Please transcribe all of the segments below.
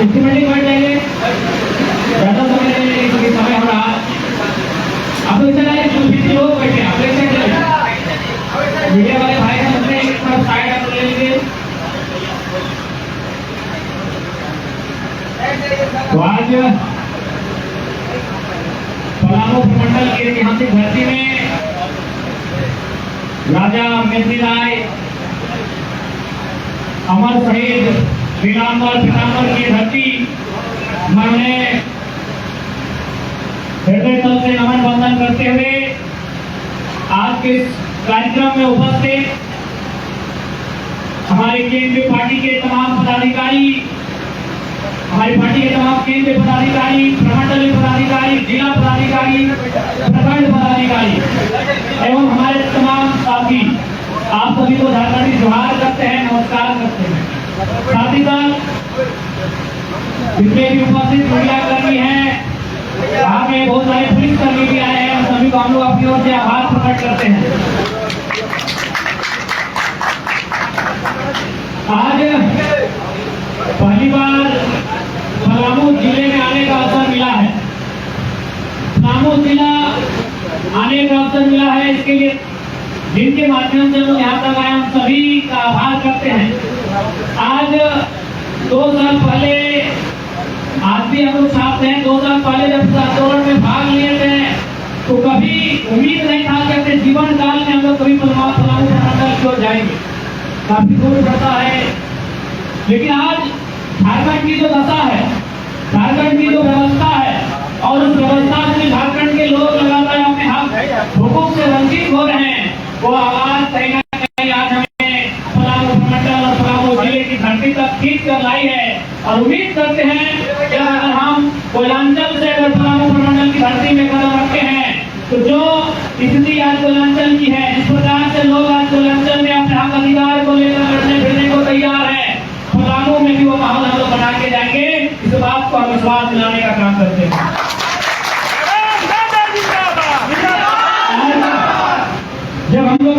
Systematic बैठ जाइए, ज़्यादा समय नहीं लेंगे क्योंकि समय हो रहा है। आप लोग चलाइए, जो भी लोग बैठे आप लोग चलाइए। मीडिया वाले भाई हैं अपने एक तरफ साइड आप ले लीजिए। तो आज पलामू प्रमंडल की ऐतिहासिक धरती में राजा मेदिनीराय अमर शहीद वीरांबर पीताम्बर की धरती मैंने हृदय तल से नमन वंदन करते हुए आज के कार्यक्रम में उपस्थित हमारे केंद्रीय पार्टी के तमाम पदाधिकारी, हमारी पार्टी के तमाम केंद्रीय पदाधिकारी, प्रमंडलीय पदाधिकारी, जिला पदाधिकारी, प्रखंड पदाधिकारी एवं हमारे तमाम साथी, आप सभी को झारखंडी जोहार करते हैं, नमस्कार करते हैं। साथ ही साथ जितने भी उपस्थित मीडिया कर्मी हैं, यहाँ पे बहुत सारे पुलिस कर्मी भी आए हैं, सभी को हम लोग अपनी ओर से आभार प्रकट करते हैं। आज पहली बार पलामू जिले में आने का अवसर मिला है, पलामू जिला आने का अवसर मिला है, इसके लिए जिनके माध्यम से हम यहाँ तक आए हम सभी का आभार करते हैं। आज 2 साल पहले आज भी हम लोग छात्र हैं, 2 साल पहले जब इस आंदोलन में भाग लिए थे तो कभी उम्मीद नहीं था कि अपने जीवन काल में हम लोग कभी पलामू प्रमंडल की ओर जाएंगे, काफी दूर पड़ता है। लेकिन आज झारखंड की जो दशा है, झारखंड की जो व्यवस्था है और उस व्यवस्था से झारखंड के लोग लगातार अपने हक हुकूक से वंचित हो रहे हैं, वो आवाज कहीं ना कहीं आज हमें पलामू प्रमंडल और पलामू जिले की धरती तक खींच कर लाई है। और उम्मीद करते हैं कि अगर हम कोयलांचल से अगर पलामू प्रमंडल की धरती में कदम रखते हैं तो जो स्थिति आज कोयलांचल की है, जिस प्रकार से लोग आज कोयलांचल में अपने हक अधिकार को लेकर लड़ने फिरने को तैयार है, पलामू में भी वो माहौल हम लोग बना के जाएंगे। इस बात को हम विश्वास दिलाने का काम करते हैं। जब हम लोग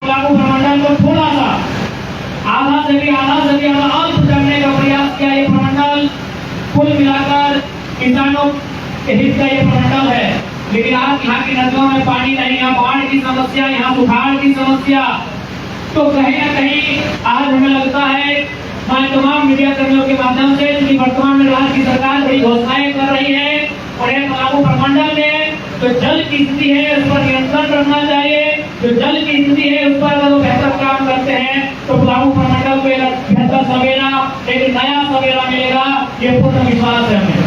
पलामू प्रमंडल को थोड़ा सा आधा से भी ज्यादा अल्प करने का प्रयास किया, ये प्रमंडल कुल मिलाकर किसानों के हित का ये प्रमंडल है। लेकिन आज यहाँ की नदियों में पानी नहीं, यहाँ बाढ़ की समस्या, यहाँ सुखाड़ की समस्या, तो कहीं ना कहीं आज हमें लगता है मैं तमाम मीडिया कर्मियों के माध्यम से कि वर्तमान में राज्य की सरकार बड़ी घोषणाएं कर रही है और ये पलामू प्रमंडल में जो जल की स्थिति है उस पर नियंत्रण रखना चाहिए। जो जल की स्थिति है उस पर अगर वो बेहतर काम करते हैं तो पलामू प्रमंडल को बेहतर सवेरा, एक नया सवेरा मिलेगा, ये पूर्ण विश्वास है हमें।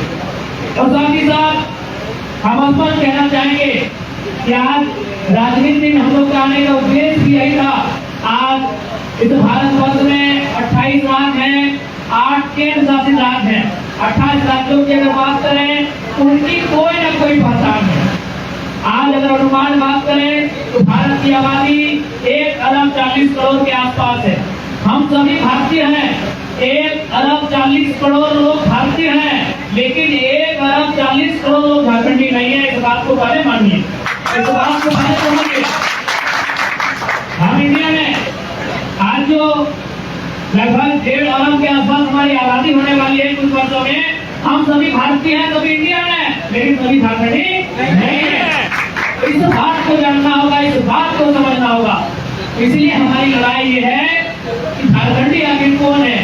और साथ ही साथ हम स्पष्ट कहना चाहेंगे कि आज राजनीति में हम लोग का आने का उद्देश्य भी यही था। आज इस भारतवर्ष में 28 राज्य हैं, 8 केंद्र शासित राज्य हैं। 28 राज्यों की अगर बात करें तो उनकी कोई न कोई पहचान है। आज अगर अनुमान बात करें तो भारत की आबादी 1 अरब 40 करोड़ के आसपास है। हम सभी भारतीय हैं, 1 अरब 40 करोड़ लोग भारतीय हैं, लेकिन 1 अरब 40 करोड़ लोग झारखंडी नहीं है। इस बात को पहले मानिए, इस बात को पहले समझिए। हम इंडिया में आज जो लगभग 1.5 अरब के आसपास हमारी आबादी होने वाली है कुछ वर्षों में, हम सभी भारतीय हैं, सभी इंडियन हैं, लेकिन सभी झारखंडी नहीं है। इस बात को जानना होगा, इस बात को समझना होगा। इसलिए हमारी लड़ाई ये है कि झारखंडी आखिर कौन है,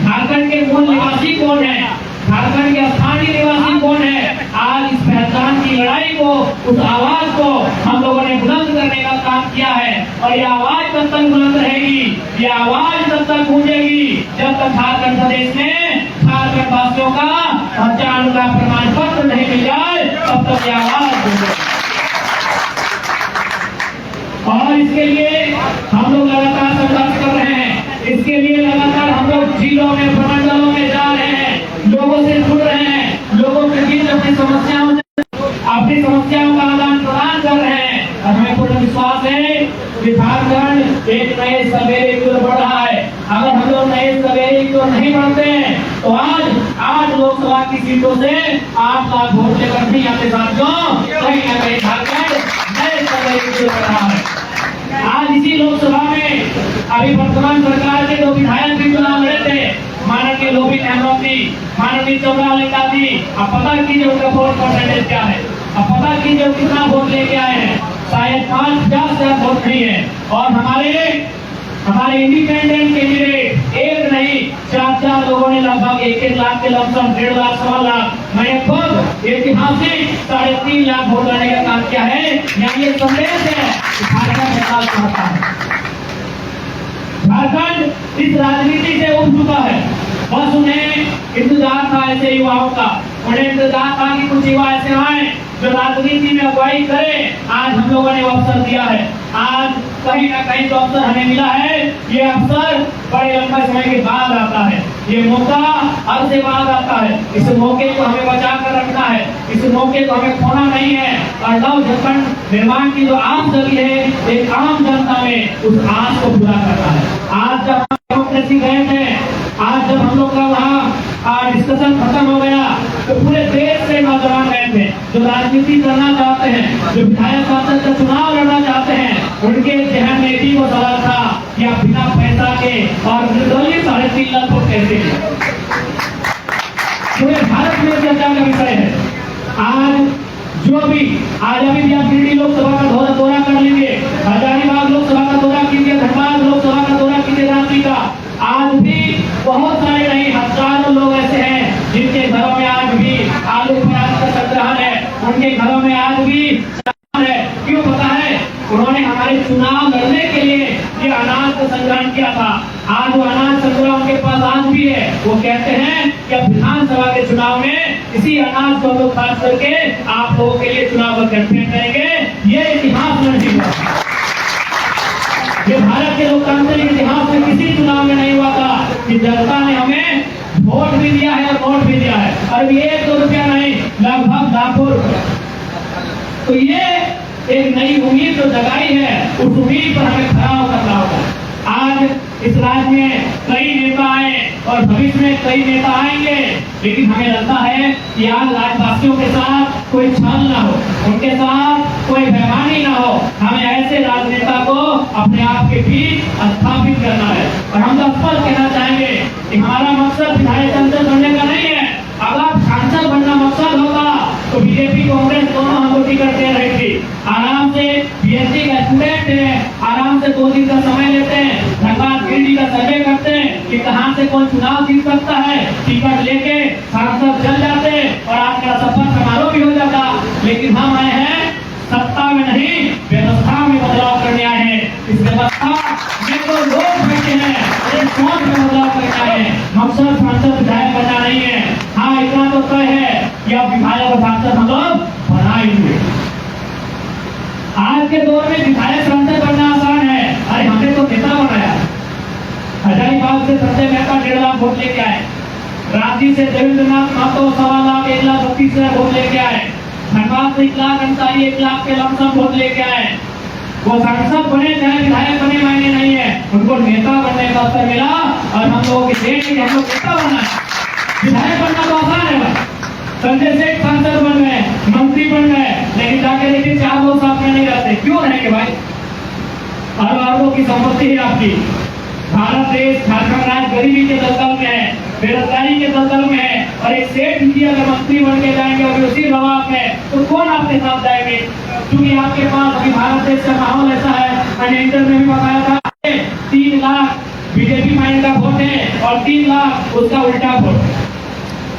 झारखंड के मूल निवासी कौन है, झारखंड के स्थानीय निवासी कौन है। आज इस पहचान की लड़ाई को, उस आवाज को हम लोगों ने बुलंद करने का काम किया है और ये आवाज तब तक बुलंद रहेगी, ये आवाज तब तक गूंजेगी जब तक झारखंड प्रदेश में झारखंड वासियों का पहचान का प्रमाण पत्र नहीं मिल जाए, तब तक ये आवाज गूंजेगी। और इसके लिए हम लोग लगातार संघर्ष कर रहे हैं, इसके लिए लगातार हम लोग जिलों में, प्रमंडलों में जा रहे हैं, लोगों से जुड़ रहे हैं, लोगों के बीच अपनी समस्याओं का आदान प्रदान कर रहे हैं। और हमें पूर्ण विश्वास है कि झारखंड एक नए सवेरे की ओर बढ़ रहा है। अगर हम लोग नए सवेरे की ओर नहीं बढ़ते हैं तो आज 8 लोकसभा की सीटों से 8 लाख वोट लेकर भी अपने साथियों कहीं न कहीं झारखंड नए सवेरे की ओर बढ़ रहा है। आज इसी लोकसभा में अभी वर्तमान सरकार के 2 विधायक भी चुनाव लड़े थे, माननीय लोबी अहमद जी, माननीय चौरालिंगा जी, अब पता कीजिए उनका वोट परसेंटेज क्या है, अब पता कीजिए कितना वोट लेके आए हैं। शायद 5-10 वोट नहीं है। और हमारे इंडिपेंडेंट कैंडिडेट एक नहीं 4 लोगों ने लगभग 1-1 लाख के लमसम 1.5 लाख 1.25 लाख मैंने खुद ऐतिहासिक 3.5 लाख वोट लाने का काम किया है। यहाँ ये संदेश है झारखंड विकास चाहता है। झारखंड इस राजनीति से उठ चुका है। बस उन्हें इंतजार था ऐसे युवाओं का, उन्हें इंतजार था कि कुछ युवा ऐसे आए जो राजनीति में अगुवाई करे। आज हम लोगों ने वो अवसर दिया है। आज कहीं ना कहीं जो अवसर हमें मिला है, ये अवसर बड़े लंबे समय के बाद आता है। ये मौका अरसे बाद आता है। इस मौके को हमें बचा कर रखना है, इस मौके को हमें खोना नहीं है। और नव झारखंड निर्माण की जो आस जगी है, एक आम जनता में उस आस को पूरा करना है। आज जब हम डेमोक्रेसी गए थे, आज जब हम लोग का वहाँ डिस्कशन खत्म हो गया, तो पूरे देश से नौजवान गए थे जो राजनीति करना चाहते हैं, जो विधायक पार्षद का चुनाव लड़ना चाहते हैं। उनके जहन में भी वो सवाल था कि आप बिना पैसा के और निर्दलीय 3.5 लाख वोट कैसे हैं। पूरे भारत में चर्चा का विषय है। आज अभी भी आप गिरिडीह लोकसभा का दौरा कर लेंगे, हजारीबाग लोकसभा का दौरा कीजिए, धनबाद लोकसभा का दौरा कीजिए, रांची का। आज भी बहुत सारे नहीं हजारों लोग ऐसे हैं जिनके घरों में आज भी आलू प्याज का संग्रहण है, उनके घरों में आज भी है। क्यों पता है? उन्होंने हमारे चुनाव लड़ने के लिए ये अनाज का संग्रहण किया था। आज वो अनाज संग्रह उनके पास आज भी है। वो कहते हैं कि अब विधानसभा के चुनाव में इसी अनाज को लोग खर्च करके आप लोगों के लिए चुनाव में कैंपेन करेंगे। ये इतिहास में नहीं हुआ, ये भारत के लोकतांत्रिक इतिहास में किसी चुनाव में नहीं हुआ था कि जनता ने हमें वोट भी दिया है और वोट भी दिया है, और 1-2 रुपया नहीं, लगभग लाखों रुपया। तो ये एक नई उम्मीद जो जगाई है, उस उम्मीद पर हमें खड़ा उतरना होगा। आज इस राज्य में कई नेता आए और भविष्य में कई नेता आएंगे, लेकिन हमें लगता है कि आज राज्यवासियों के साथ कोई छल ना हो, उनके साथ कोई बेईमानी ना हो। हमें ऐसे राजनेता को अपने आप के बीच स्थापित करना है। और हम तो स्पष्ट कहना चाहेंगे कि हमारा मकसद विधायक सांसद बनने का नहीं है। अगर सांसद बनना मकसद होगा तो बीजेपी कांग्रेस दोनों हमको टिकट दे रही थी। आराम से बीएससी का स्टूडेंट है, आराम से 2 दिन का समय लेते हैं, धनबाद गिरिडीह का सर्वे करते हैं कि कहां से कौन चुनाव जीत सकता है, टिकट लेके सांसद चल जाते और आज का सफर समारोह भी हो जाता। लेकिन हम आए हैं सत्ता में नहीं, व्यवस्था में बदलाव करने आए हैं। इस व्यवस्था में तो लोग बैठे हैं, एक सोच में बदलाव करने आए हैं। मकसद सांसद विधायक बनना नहीं है। हाँ, इतना तो तय है कि अब विधायक और सांसद हम लोग बनाएंगे। आज के दौर में विधायक सांसद बनना आसान है। अरे हमने तो नेता बनाया। हजारीबाग से संजय मेहता 1.5 लाख वोट लेके आए, रांची से देवेंद्र नाथ महतो 1.25 लाख 1,32,000 वोट लेके आए, धनबाद से 1 लाख अंसारी 1 लाख के लमसम वोट लेके आए। वो सांसद बने चाहे विधायक बने मायने नहीं है, उनको नेता बनने का अवसर मिला। और हम लोगों के देश में हम लोग नेता बनना है। विधायक बनना तो आसान है भाई, संजय सेठ सांसद बन गए, मंत्री बन गए, लेकिन जाके देखिए 4 लोग साथ में नहीं रहते। क्यों रहेंगे भाई? अरबों की संपत्ति है आपकी। भारत देश, झारखंड राज्य गरीबी के दलदल में है, बेरोजगारी के दलदल में है, और एक सेठ जी अगर मंत्री बन के जाएंगे और उसी दबाव में, तो कौन आपके साथ जाएंगे? क्योंकि आपके पास अभी भारत देश का माहौल ऐसा है। मैंने इंटरव्यू में भी बताया था, 3 लाख बीजेपी माइंड का वोट है और 3 लाख उसका उल्टा वोट।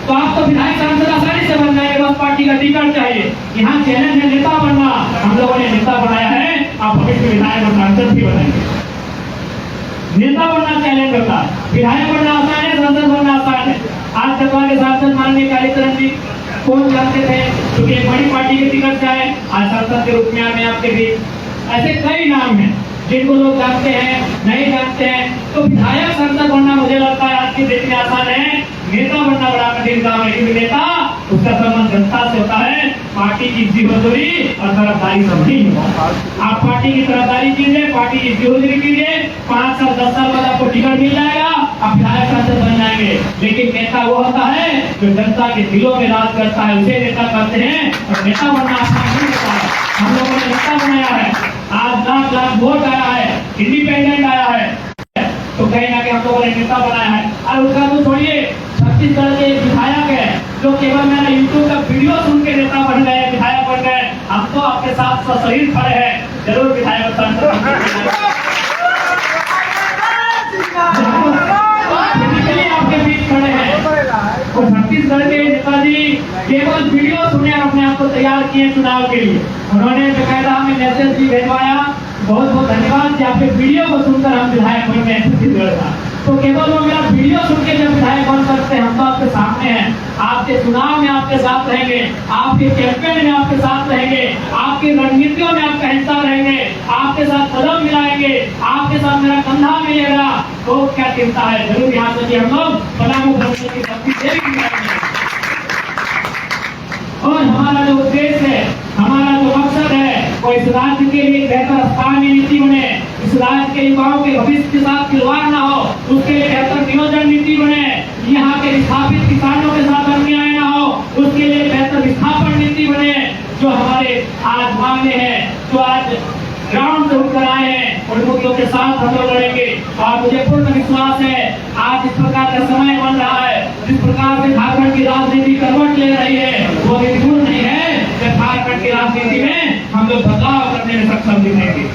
तो आप तो विधायक सांसद आसानी से बन जाएंगे, बस पार्टी का टिकट चाहिए। यहाँ चैलेंज है नेता बनना, हम लोगों ने नेता बनाया है, आप भविष्य में विधायक और सांसद भी बनाएंगे। नेता बनना चैलेंज होता है, विधायक बनना आसान है, सांसद बनना आसान है। आज सपा के सांसद माननीय कालीचरण जी कौन जानते थे? क्योंकि एक बड़ी पार्टी के टिकट से आए, आज सांसद के रूप में आए आपके बीच। ऐसे कई नाम हैं जिनको लोग जानते हैं, नहीं जानते हैं। तो विधायक सांसद बनना मुझे लगता है आज की डेट में आसान है, नेता बनना बड़ा कठिन काम है। क्योंकि नेता उसका संबंध जनता से होता है, पार्टी की जिम्मेदारी और तरफदारी सब नहीं होता। आप पार्टी की तरफदारी कीजिए, पार्टी की जिम्मेदारी कीजिए, 5 साल 10 साल बाद आपको टिकट मिल जाएगा, आप विधायक सांसद बन जाएंगे। लेकिन नेता वो होता है जो जनता के दिलों में राज करता है, उसे नेता कहते हैं। और नेता बनना आसान नहीं होता है। हम लोगों ने नेता बनाया है, आज लाख लाख वोट आया है, इंडिपेंडेंट आया है। तो कहीं ना कहीं हम लोगों ने नेता बनाया है। और उसका तो छोड़िए, छत्तीसगढ़ के विधायक है जो केवल मेरा यूट्यूब का वीडियो सुन के नेता बन गए, विधायक बन गए। हम तो आपके साथ सशरीर खड़े हैं, जरूर विधायक आपके बीच खड़े हैं। और छत्तीसगढ़ के नेताजी केवल वीडियो सुने और अपने आप को तैयार किए चुनाव के लिए। उन्होंने बेकायदा हमें मैसेज भी भेजवाया, बहुत बहुत धन्यवाद कि आपके वीडियो को सुनकर हम विधायक बन गए छत्तीसगढ़ का। तो केवल वो मेरा वीडियो सुन के जब विधायक बन सकते हैं, हम तो आपके सामने हैं, आपके चुनाव में आपके साथ रहेंगे, आपके कैंपेन में आपके साथ रहेंगे, आपकी रणनीतियों में आपका हिस्सा रहेंगे, आपके साथ कदम मिलाएंगे, आपके साथ मेरा कंधा मिलेगा। तो क्या चिंता है, जरूर यहाँ से हम लोग पलामू की शक्ति से भी मिलाएंगे। और हमारा जो उद्देश्य है, हमारा जो मकसद है, वो इस राज्य के लिए बेहतर स्थानीय नीति बने, इस राज्य के युवाओं के भविष्य के साथ खिलवाड़ न हो, उसके लिए बेहतर नियोजन नीति बने, यहाँ के विस्थापित किसानों के साथ अन्याय न हो, उसके लिए बेहतर विस्थापन नीति बने। जो हमारे आज मांगे हैं, जो आज ग्राउंड से उठकर आए हैं, उन मुद्दों के साथ हम लोग लड़ेंगे। और मुझे पूर्ण विश्वास है, आज इस प्रकार का समय बन रहा है, जिस प्रकार से झारखंड की राजनीति करवट ले रही है, वो अभी दूर नहीं है कि झारखंड की राजनीति में हम लोग बदलाव करने में सक्षम दिखेंगे।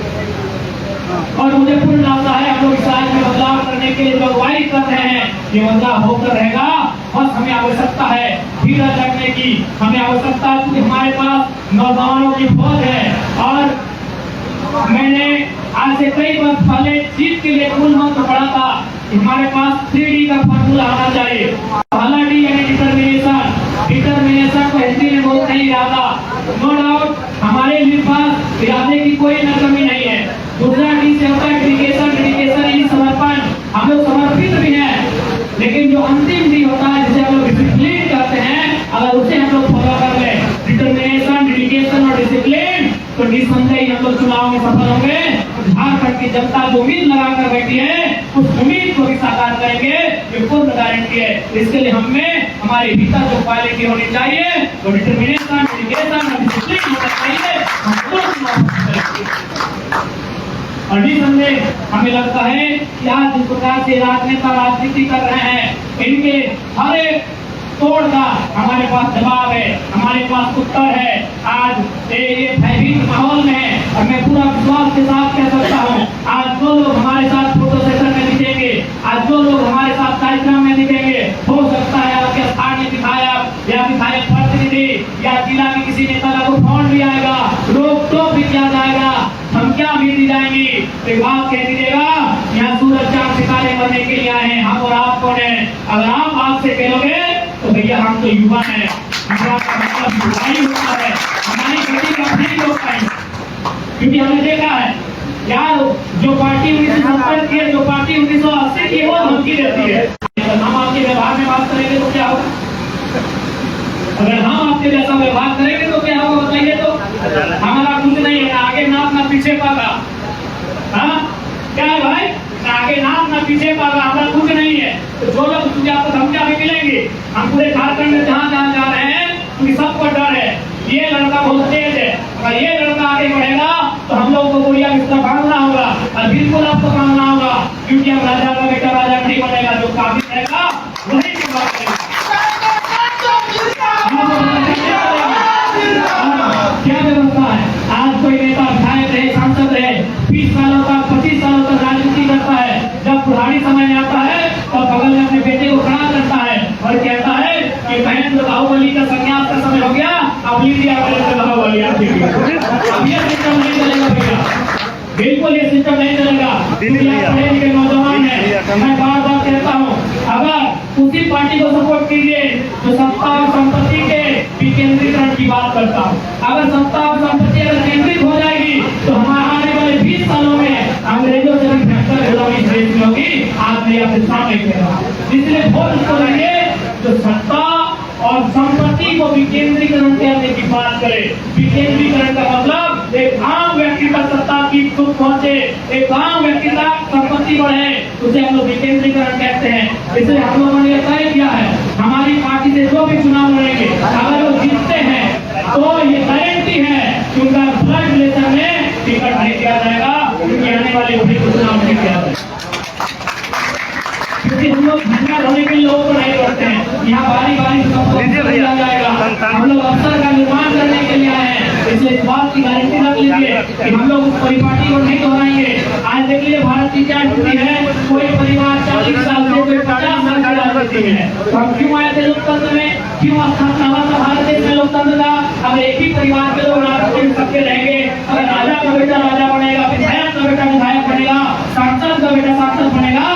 और मुझे पूर्ण आशा है, हम लोग इस राज्य में बदलाव करने के लिए जो अगुवाई कर रहे हैं, ये बदलाव होकर रहेगा। बस हमें आवश्यकता है धीरज रखने की, हमें आवश्यकता है क्योंकि हमारे पास नौजवानों की फौज है। और मैंने आज से कई वर्ष पहले जीत के लिए मूल मंत्र पढ़ा था, हमारे पास 3D का फॉर्मूला आना चाहिए। पहला डी यानी डिटर्मिनेशन, डिटर्मिनेशन को हिंदी में बोलते हैं इरादा। नो डाउट हमारे लिए पास इरादे की कोई कमी नहीं है। दूसरा डी से होता है डेडिकेशन, डेडिकेशन यानी समर्पण, हम लोग समर्पित भी हैं। लेकिन जो अंतिम डी होता है, जिसे हम लोग डिसिप्लिन कहते हैं, अगर उसे हम लोग फॉलो कर ले, डिटर्मिनेशन, डेडिकेशन और डिसिप्लिन, तो निसंदेह हम लोग चुनाव में सफल होंगे। झारखंड की जनता जो उम्मीद लगा कर बैठी है, उस उम्मीद को भी साकार करेंगे, ये पूर्ण गारंटी है। इसके लिए हमें हमारे भीतर जो क्वालिटी होनी चाहिए, वो डिटर्मिनेशन, डेडिकेशन और डिसिप्लिन होना चाहिए। और निसंदेह हमें लगता है कि आज जिस प्रकार से राजनेता राजनीति कर रहे हैं, इनके हर एक तोड़ का हमारे पास जवाब है, हमारे पास उत्तर है। आज ये भयभीत माहौल में है और मैं पूरा विश्वास के साथ कह सकता हूँ, आज जो लोग हमारे साथ फोटो सेशन में दिखेंगे, आज जो लोग हमारे साथ कार्यक्रम में दिखेंगे, हो सकता है आपके स्थानीय विधायक या विधायक प्रतिनिधि या जिला के किसी नेता का फोन भी आएगा, रोक टोक भी किया जाएगा, धमकियां भी दी जाएंगी। एक बात कह दीजिएगा, यहाँ सूरज चांद सितारे बनने के लिए आए हैं, हम और आप कौन है? अगर आप बात से कहोगे तो भैया हम तो युवा हैं, हमारा मतलब युवाई होता है, हमारी गति का नहीं होता है। क्योंकि हमने देखा है यार, जो पार्टी 1970 की है, जो पार्टी 1980 की है, वो धमकी देती है। हम आपके व्यवहार में बात करेंगे तो क्या होगा? अगर हम आपके जैसा व्यवहार करेंगे तो क्या होगा बताइए? तो हमारा कुछ नहीं है, ना आगे नाम ना पीछे पागा। हाँ क्या है भाई, ना आगे नाम ना पीछे पागा, हमारा कुछ नहीं है। तो जो लोग तुझे आपको धमकियां भी मिलेंगी, हम पूरे झारखंड में जहाँ जहाँ जा रहे हैं, क्योंकि सबको डर है, ये लड़का बहुत तेज है, अगर ये लड़का आगे बढ़ेगा तो हम लोग को गोलियां इसका बांधना होगा। और बिल्कुल आपको बांधना होगा, क्योंकि हम राजा का बेटा राजा नहीं बनेगा, जो काबिल रहेगा वही चुनाव करेगा। क्या व्यवस्था है? आज कोई नेता विधायक रहे, सांसद रहे, 20 सालों तक 25 सालों तक राजनीति करता है, जब पुरानी समय में आता है तो बगल में अपने बेटे को खड़ा करता है और कहता है कि महेंद्र बाहुबली का संन्यास का समय हो गया, अब लीजिए बाहुबली आप देखिए। अब ये सिस्टम नहीं चलेगा भैया, बिल्कुल ये सिस्टम नहीं चलेगा। पढ़े लिखे नौजवान है, मैं बार बार कहता हूँ, अगर उसी पार्टी को सपोर्ट कीजिए जो सत्ता और संपत्ति के विकेंद्रीकरण की बात करता हूँ। अगर सत्ता और संपत्ति अगर केंद्रित हो जाएगी तो हमारे आने वाले 20 सालों में अंग्रेजों से भी भयंकर गुलामी देश में होगी। आज मैं आपके सामने कह रहा हूँ, इसलिए वोट उसको देंगे जो सत्ता और संपत्ति को विकेंद्रीकरण करने की बात करे। विकेंद्रीकरण का मतलब एक आम व्यक्ति तक सत्ता की सुख पहुंचे, एक आम व्यक्ति तक संपत्ति बढ़े, उसे हम लोग विकेंद्रीकरण कहते हैं। इसलिए हम लोगों ने तय किया है, हमारी पार्टी से जो भी चुनाव लड़ेंगे, अगर वो जीतते हैं तो ये गारंटी है कि उनका ब्लड रिलेशन में टिकट नहीं दिया जाएगा, क्योंकि आने वाले चुनाव नहीं किया जाएगा। बात की गारंटी रख लीजिए कि हम लोग उस परिपाटी को नहीं दोहराएंगे। आज देख लीजिए भारत की क्या स्थिति है, कोई परिवार 40 साल से, कोई 50 साल की राजनीति में, तो हम क्यों आए थे लोकतंत्र में, क्यों स्थापना हुआ था भारत देश में लोकतंत्र का? अगर एक ही परिवार के लोग राजनीति में सबके रहेंगे, अगर राजा का बेटा राजा बनेगा, विधायक का बेटा विधायक बनेगा, सांसद का बेटा सांसद बनेगा,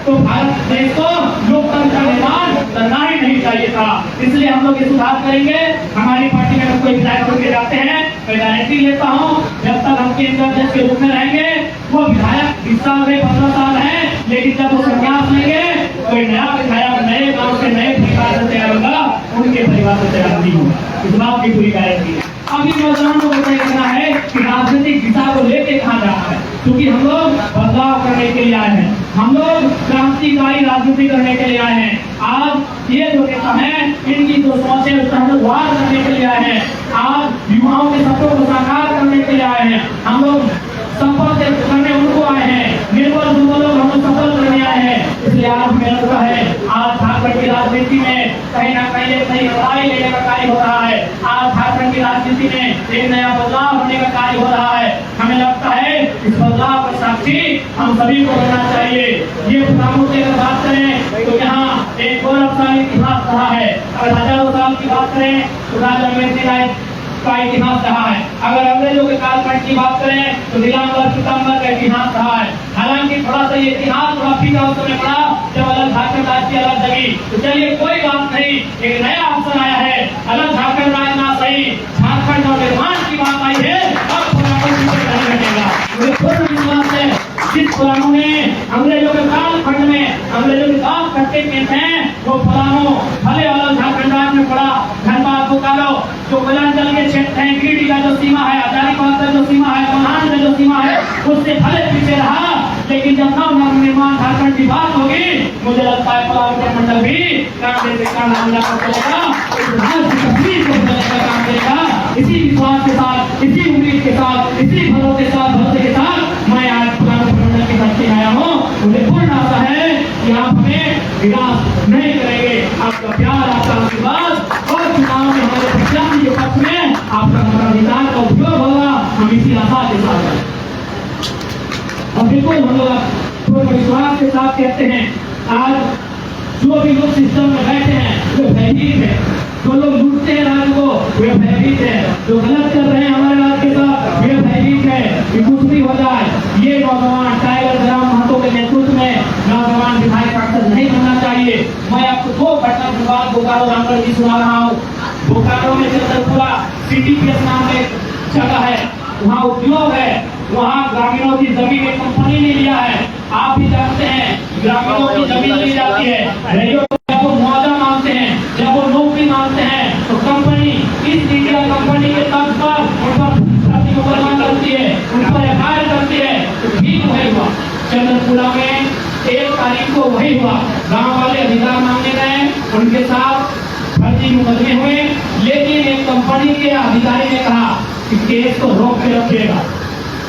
तो भारत देश को लोकतंत्र का निर्माण करना ही नहीं चाहिए था। इसलिए हम लोग ये सुधार करेंगे। हमारी पार्टी में अगर कोई विधायक होकर जाते हैं, मैं गारंटी लेता हूँ जब तक हम केंद्र अध्यक्ष के रूप में रहेंगे, वो विधायक 20 साल में 15 साल है, लेकिन जब वो संन्यास लेंगे, कोई नया विधायक नए गांव से नए परिवार से तैयार होगा, उनके परिवार से तैयार नहीं होगा। इस बात की पूरी गारंटी है। अभी नौजवानों को तय करना है कि राजनीतिक दिशा को लेके कहाँ जाना है, क्योंकि हम लोग बदलाव करने के लिए आए हैं, हम लोग क्रांतिकारी राजनीति करने के लिए आए हैं। आज ये जो नेता है, इनकी जो सोच है उसका हम वार करने के लिए आए हैं। आज युवाओं के सपनों को साकार करने के लिए आए हैं। हम लोग संपर्क करने उनको आए हैं, निर्बल दुर्बलों को हम लोग सफल करने आए हैं। इसलिए आज हमें लगता है आज झारखंड की राजनीति में कहीं ना कहीं एक नई लड़ाई लेने का कार्य हो रहा है। आज झारखंड की राजनीति में एक नया बदलाव होने का कार्य हो रहा है। हमें लगता है इस बदलाव का साक्षी हम सभी को बनना चाहिए। ये पुराणों की अगर बात करें तो यहाँ एक गौरवशाली इतिहास रहा है। अगर हजारों साल की बात करें तो राजा मेहदी का इतिहास रहा है। अगर अंग्रेजों के कालखंड की बात करें तो नीलांबर पीताम्बर का इतिहास रहा है। हालांकि थोड़ा सा ये इतिहास थोड़ा फीका उस समय पड़ा जब अलग झारखंड राज्य की अलग जगी। तो चलिए कोई बात नहीं, एक नया अवसर आया है, अलग झारखंड राज्य ना सही, झारखंड और निर्माण की बात आई है। अब पुराणों नहीं घटेगा, मुझे पूर्ण विश्वास है। जिस पुराणों ने अंग्रेजों के कालखंड में अंग्रेजों के बात करते थे, वो पुराणों भले अलग झारखंड राज्य में पड़ा, धनबाद बोकारो जो मिलांचल के क्षेत्र है, गिरिडीह का जो सीमा है, हजारीबाग का जो सीमा है, महान का जो सीमा है, उससे भले पीछे रहा, लेकिन जब नव निर्माण झारखंड की बात होगी, मुझे लगता है पलामू मंडल भी कांग्रेस का नाम लेकर चलेगा, काम करेगा। इसी विश्वास के साथ, इसी उम्मीद के साथ, इसी भरोसे के साथ मैं आज पलामू मंडल की धरती आया हूँ। मुझे पूर्ण आशा है कि आप हमें निराश नहीं करेंगे। आपका प्यार, आपका आशीर्वाद और चुनाव में हमारे प्रत्याशी के पक्ष में आपका मताधिकार का उपयोग होगा। हम इसी आशा के साथ और बिल्कुल हम लोग पूर्ण विश्वास के साथ कहते हैं, आज जो भी लोग सिस्टम में बैठे हैं वे भयभीत है, जो लोग लूटते हैं राज्य को वे भयभीत है, जो गलत कर रहे हैं हमारे राज्य के साथ वे भयभीत है कि कुछ भी हो जाए। ये नौजवान टाइगर ग्राम महतो के नेतृत्व में नौजवान विधायक सांसद नहीं बनना चाहिए। मैं आपको 2 घटना के बाद बोकारो रामगढ़ की सुना रहा हूँ। बोकारो में चंद्रपुरा CTPS नाम एक जगह है, वहाँ उद्योग है, वहाँ ग्रामीणों की जमीन एक कंपनी ने लिया है। आप भी जानते हैं ग्रामीणों की जमीन ली जाती है, जब वो मुआवजा मांगते हैं, जब वो नौकरी मांगते हैं, तो कंपनी इस मीडिया कंपनी के तर्ज पर उन पर मुकदमा करती है, उन पर FIR करती है। तो ठीक वही हुआ चंद्रपुरा में 1 तारीख को वही हुआ। गाँव वाले अधिकार मांगने गए, उनके साथ फर्जी मुकदमे हुए, लेकिन एक कंपनी के अधिकारी ने कहा कि केस को रोक के रखिएगा,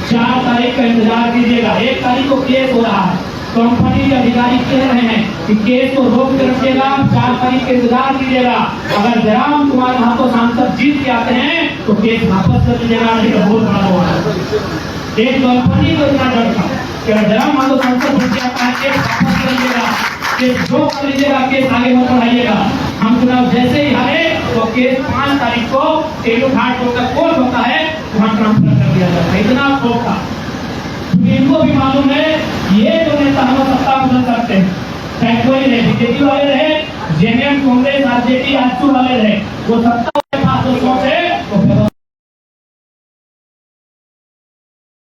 4 तारीख का इंतजार कीजिएगा। 1 तारीख को केस हो रहा है, कंपनी के अधिकारी कह रहे हैं कि केस को रोक के रखिएगा, 4 तारीख का इंतजार कीजिएगा। अगर जयराम कुमार महतो सांसद जीत के आते हैं तो केस वापस कर लीजिएगा, नहीं तो बहुत बड़ा होगा। एक कंपनी को इतना डर था कि अगर जयराम महतो सांसद जीत के आता है केस वापस कर लीजिएगा, केस रोक कर लीजिएगा, केस आगे मत बढ़ाइएगा। हम चुनाव जैसे ही हारे तो केस 5 तारीख को तेलू घाट होकर कोर्ट होता है, वहाँ ट्रांसफर कर दिया जाता है। इतना खौफ था। इनको भी मालूम है ये जो नेता हम सत्ता बदल सकते हैं, चाहे कोई रहे, बीजेपी वाले रहे, JMM, कांग्रेस, RJD, AJP वाले रहे, वो सत्ता के पास जो सोच है